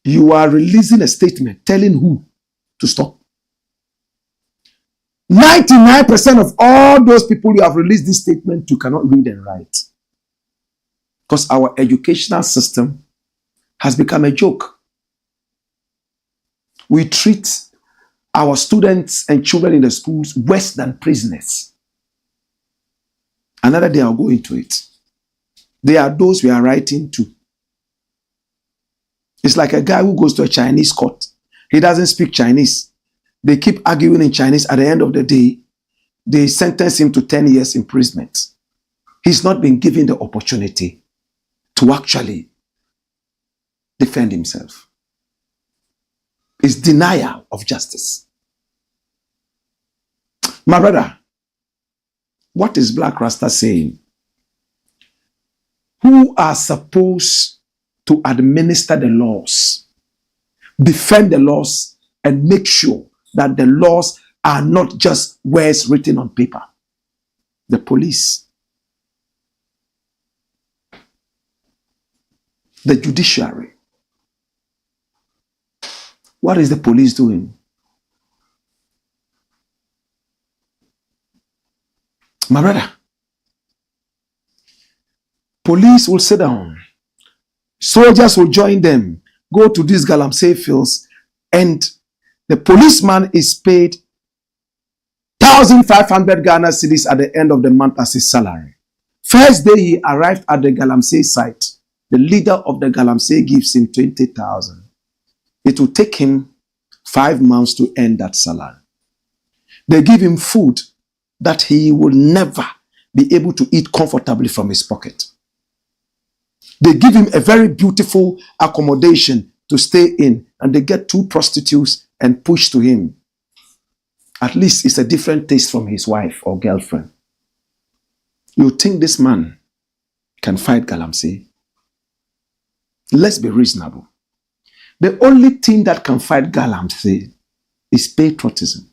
You are releasing a statement telling who to stop. 99% of all those people you have released this statement to cannot read and write. Because our educational system has become a joke. We treat our students and children in the schools worse than prisoners. Another day I'll go into it. They are those we are writing to. It's like a guy who goes to a Chinese court. He doesn't speak Chinese. They keep arguing in Chinese. At the end of the day, they sentence him to 10 years imprisonment. He's not been given the opportunity to actually defend himself. It's denial of justice. My brother, what is Blakk RASTA saying? Who are supposed to administer the laws, defend the laws, and make sure that the laws are not just words written on paper? The police, the judiciary. What is the police doing? My brother, police will sit down. Soldiers will join them, go to these Galamsey fields, and the policeman is paid 1,500 Ghana cedis at the end of the month as his salary. First day he arrived at the Galamsey site, the leader of the Galamsey gives him 20,000. It will take him 5 months to earn that salary. They give him food that he will never be able to eat comfortably from his pocket. They give him a very beautiful accommodation to stay in, and they get 2 prostitutes and push to him. At least it's a different taste from his wife or girlfriend. You think this man can fight Galamsey? Let's be reasonable. The only thing that can fight Galamsey is patriotism.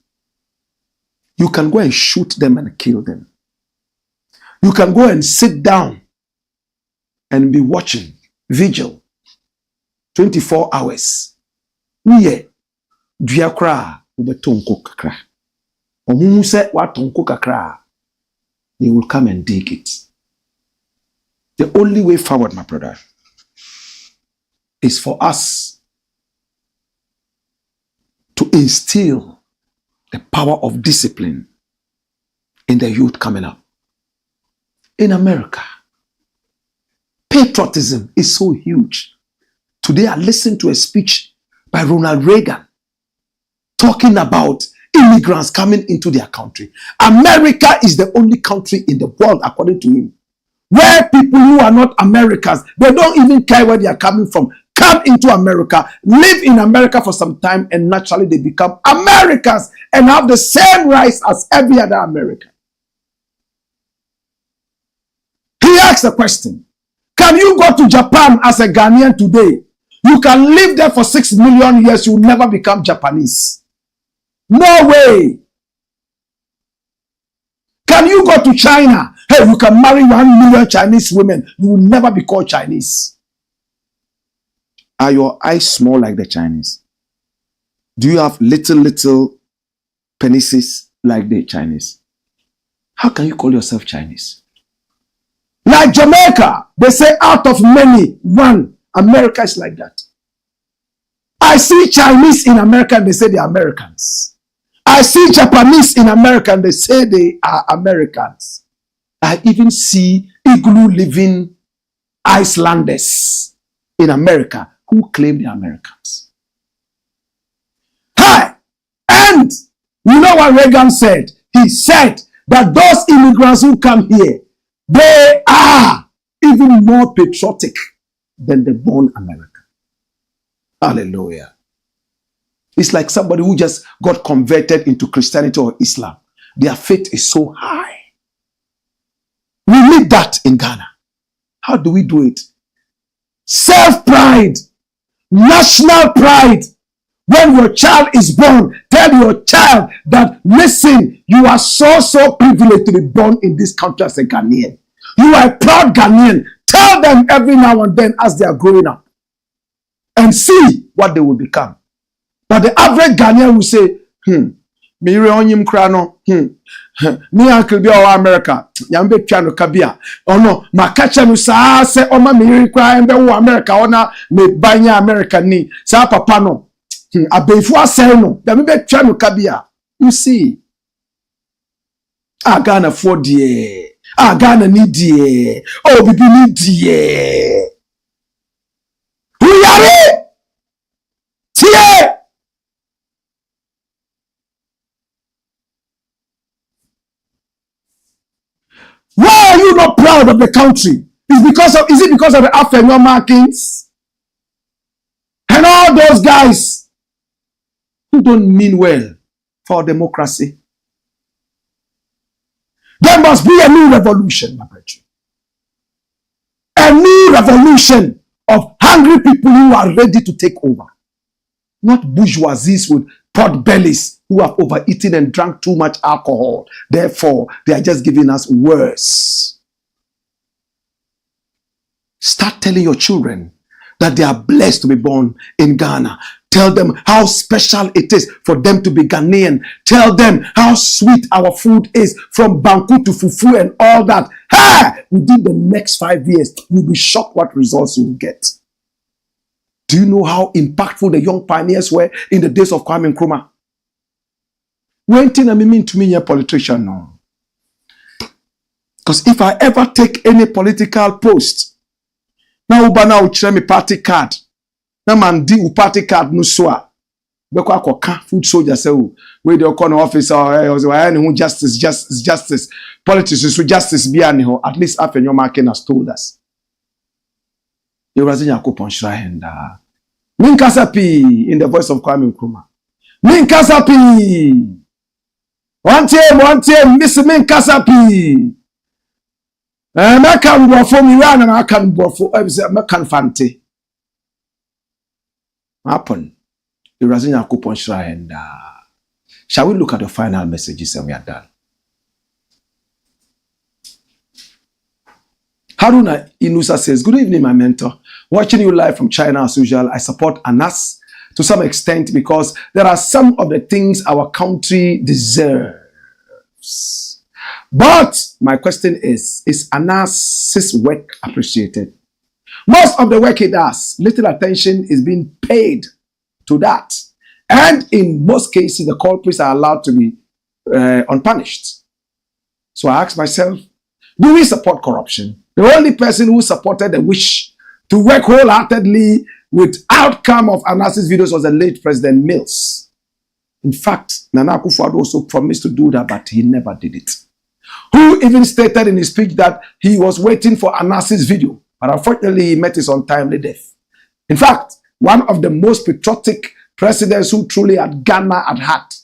You can go and shoot them and kill them. You can go and sit down and be watching, vigil, 24 hours. Uye, duakra, ubetonko kakra. Omumuse watonko kakra. He will come and dig it. The only way forward, my brother, is for us to instill the power of discipline in the youth coming up. In America, patriotism is so huge. Today I listened to a speech by Ronald Reagan talking about immigrants coming into their country. America is the only country in the world, according to him, where people who are not Americans, they don't even care where they are coming from, come into America, live in America for some time, and naturally they become Americans and have the same rights as every other American. He asked a question. Can you go to Japan as a Ghanaian today? You can live there for 6 million years, you will never become Japanese. No way. Can you go to China? Hey, you can marry 1 million Chinese women, you will never be called Chinese. Are your eyes small like the Chinese? Do you have little penises like the Chinese? How can you call yourself Chinese? Like Jamaica, they say out of many, one. America is like that. I see Chinese in America and they say they are Americans. I see Japanese in America and they say they are Americans. I even see igloo living Icelanders in America who claim they are Americans. Hi! And you know what Reagan said? He said that those immigrants who come here, they are even more patriotic than the born American. Hallelujah. It's like somebody who just got converted into Christianity or Islam. Their faith is so high. We need that in Ghana. How do we do it? Self-pride, national pride. When your child is born, tell your child that, listen, you are so privileged to be born in this country as a Ghanaian. You are a proud Ghanaian. Tell them every now and then as they are growing up. And see what they will become. But the average Ghanaian will say, Miri onyim krano, me uncle be our America, yambe piano kabia. Oh no, makacha no sa se oma miri kra embe wo America ona me banya America ni. Sa papa no. Abefu ase no, yambe piano kabia. You see. Ghana for die. Ghana ni die. Oh, bibi ni die. Huyari! Tie! Why are you not proud of the country? Is it because of the Afenyo-Markins? And all those guys who don't mean well for democracy? There must be a new revolution, my brethren. A new revolution of hungry people who are ready to take over. Not bourgeoisies with pot bellies who have overeaten and drank too much alcohol. Therefore, they are just giving us worse. Start telling your children that they are blessed to be born in Ghana. Tell them how special it is for them to be Ghanaian. Tell them how sweet our food is, from banku to fufu and all that. Hey! Within the next 5 years, you'll be shocked what results you will get. Do you know how impactful the young pioneers were in the days of Kwame Nkrumah? When I mean to me a politician no. Because if I ever take any political post, now ubana uchire me party card. Na man di u party card no so a. Beko akoka food soldier say we dey call no officer or justice. Politics is justice be ani ho. At least Afenyo-Markin has told us. Yorazi Yakupon Shrahenda. Minkasapi in the voice of Kwame Nkrumah. Minkasapi. One time, Miss Minkasapi. I can go for Miran and I can go for Mekan Fante. Happen. Yorazi Yakupon Shrahenda. Shall we look at the final messages and we are done? Haruna Inusa says, good evening, my mentor. Watching you live from China as usual. I support Anas to some extent because there are some of the things our country deserves. But my question is Anas's work appreciated? Most of the work he does, little attention is being paid to that. And in most cases, the culprits are allowed to be unpunished. So I ask myself, do we support corruption? The only person who supported the wish to work wholeheartedly with outcome of Anas's videos was the late President Mills. In fact, Nana Akufo-Addo also promised to do that, but he never did it. Who even stated in his speech that he was waiting for Anas's video, but unfortunately he met his untimely death. In fact, one of the most patriotic presidents who truly had Ghana at heart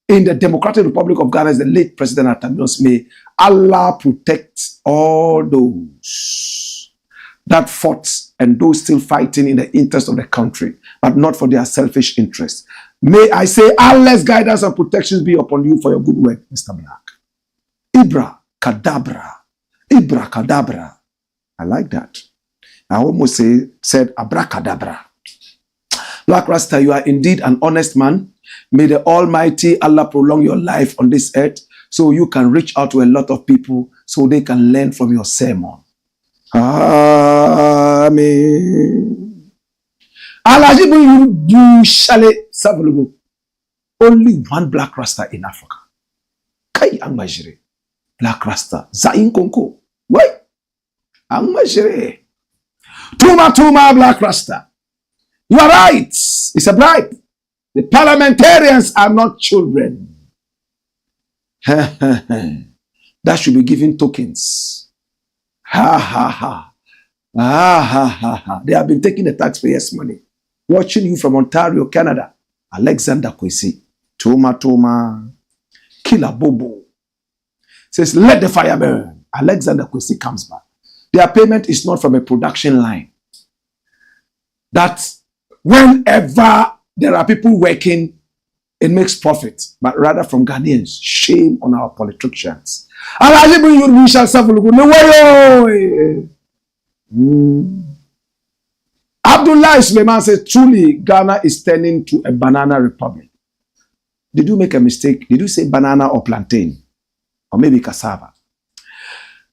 in the Democratic Republic of Ghana is the late President Atamios. May Allah protect all those that fought and those still fighting in the interest of the country, but not for their selfish interests. May I say Allah's guidance and protections be upon you for your good work, Mr. Blakk. Ibra Kadabra. Ibra Kadabra. I like that. I almost said abracadabra. Blakk Rasta, you are indeed an honest man. May the Almighty Allah prolong your life on this earth so you can reach out to a lot of people so they can learn from your sermon. Amen. Alajibu you shall savulugu. Only one black rasta in Africa. Kai Angmajire. Black rasta. Zain Konko. Wait. Angmajire. Tuma black rasta. You are right. It's a bribe. The parliamentarians are not children. That should be given tokens. Ha ha ha. Ah ha ha ha. They have been taking the taxpayers' money. Watching you from Ontario, Canada. Alexander Kwesi. Tuma. Killer Bobo. Says, let the fire burn. Alexander Kwesi comes back. Their payment is not from a production line. That whenever there are people working, it makes profit, but rather from Ghanaians. Shame on our politicians. We shall suffer. Abdullah Suleiman says, truly, Ghana is turning to a banana republic. Did you make a mistake? Did you say banana or plantain? Or maybe cassava?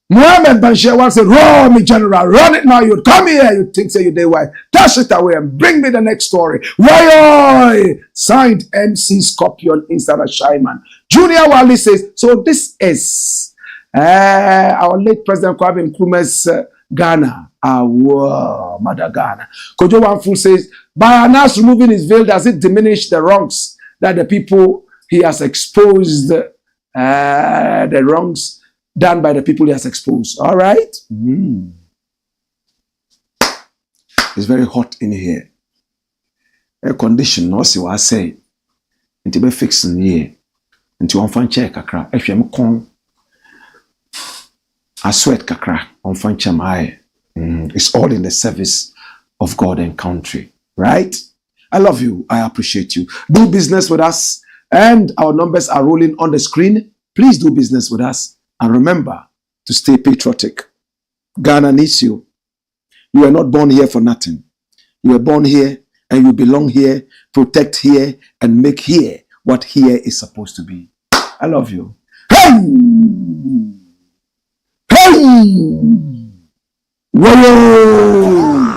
Mohammed Banshewa said, "Raw me general, run it now. You come here. You think say you day why? Dash it away and bring me the next story." Why? Signed MC Scorpion inside a Shyman. Junior Wally says, so this is our late President Kwame Nkrumah's Ghana. Wow, Mother Ghana. Kojo Wanfu says, by Anas removing his veil, does it diminish the wrongs that the people he has exposed, the wrongs done by the people he has exposed? All right. It's very hot in here. Air condition, no see what I say. Until be fixing here. Until on fan check kakra. If you am I sweat kakra on fan cham. It's all in the service of God and country. Right? I love you. I appreciate you. Do business with us. And our numbers are rolling on the screen. Please do business with us. And remember to stay patriotic. Ghana needs you. You were not born here for nothing. You were born here and you belong here, protect here, and make here what here is supposed to be. I love you. Hey! Hey! Whoa!